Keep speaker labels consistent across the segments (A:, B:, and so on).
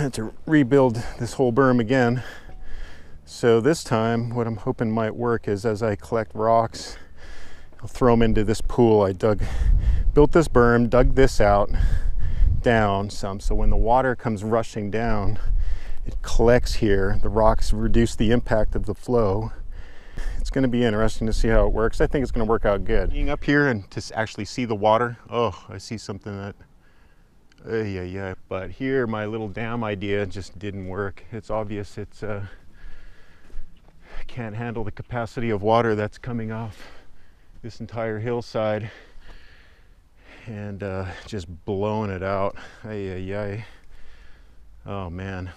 A: had to rebuild this whole berm again. So this time, what I'm hoping might work is as I collect rocks, I'll throw them into this pool. I built this berm, dug this out, down some, so when the water comes rushing down, it collects here. The rocks reduce the impact of the flow. It's going to be interesting to see how it works. I think it's going to work out good. Being up here and to actually see the water, oh, I see something that, yeah. But here, my little dam idea just didn't work. It's obvious it's can't handle the capacity of water that's coming off this entire hillside and just blowing it out. Oh man.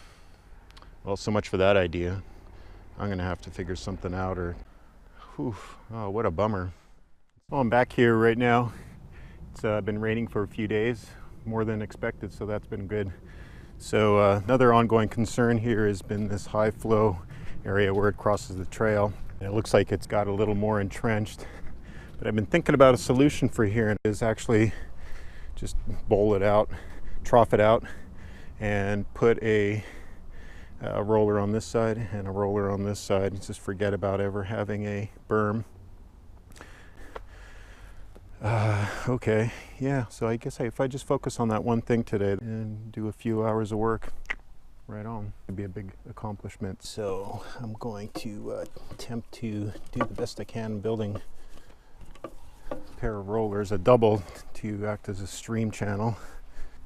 A: Well, so much for that idea. I'm gonna have to figure something out, or whew, oh, what a bummer. Well, I'm back here right now. It's been raining for a few days, more than expected, so that's been good. So another ongoing concern here has been this high flow area where it crosses the trail. It looks like it's got a little more entrenched, but I've been thinking about a solution for here, and it is actually just bowl it out, trough it out, and put a roller on this side and a roller on this side. Just forget about ever having a berm. Okay, yeah, so I guess if I just focus on that one thing today and do a few hours of work, right on, it'd be a big accomplishment. So I'm going to attempt to do the best I can building a pair of rollers, a double, to act as a stream channel.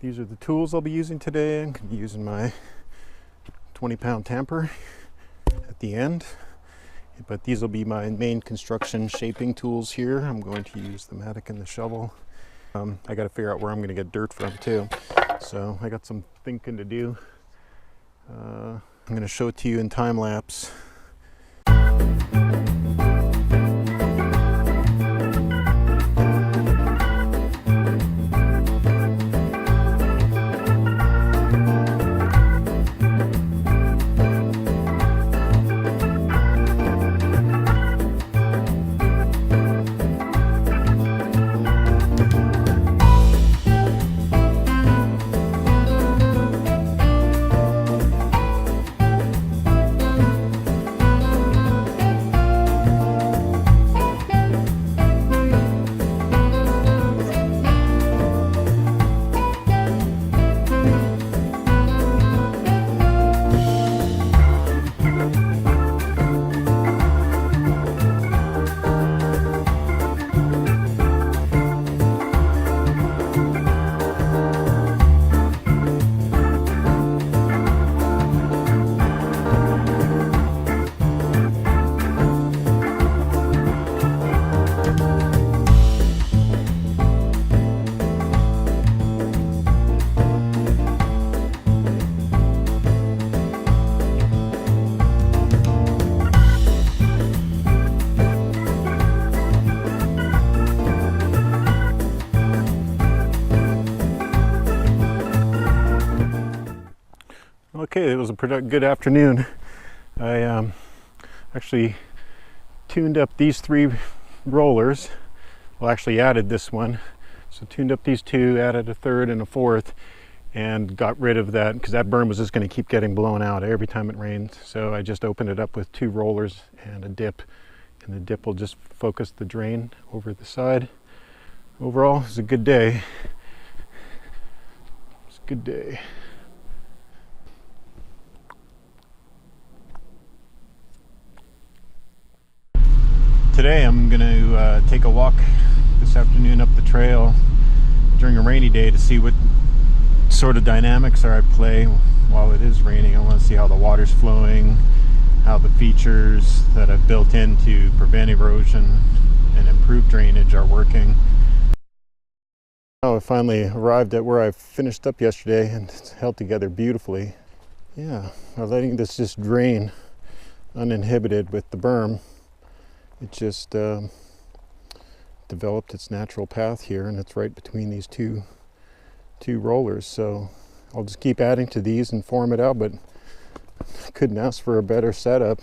A: These are the tools I'll be using today. I'm going to be using my 20-pound tamper at the end, but these will be my main construction shaping tools here. I'm going to use the mattock and the shovel. I got to figure out where I'm going to get dirt from too, so I got some thinking to do. I'm going to show it to you in time lapse. Okay, it was a good afternoon. I actually tuned up these 3 rollers. Well, actually added this one. So tuned up these 2, added a 3rd and a 4th, and got rid of that because that berm was just going to keep getting blown out every time it rained. So I just opened it up with 2 rollers and a dip, and the dip will just focus the drain over the side. Overall, it was a good day. It's a good day. Today I'm going to take a walk this afternoon up the trail during a rainy day to see what sort of dynamics are at play while it is raining. I want to see how the water's flowing, how the features that I've built in to prevent erosion and improve drainage are working. Now I finally arrived at where I finished up yesterday, and it's held together beautifully. Yeah, I'm letting this just drain uninhibited with the berm. It just developed its natural path here, and it's right between these two rollers. So I'll just keep adding to these and form it out, but I couldn't ask for a better setup.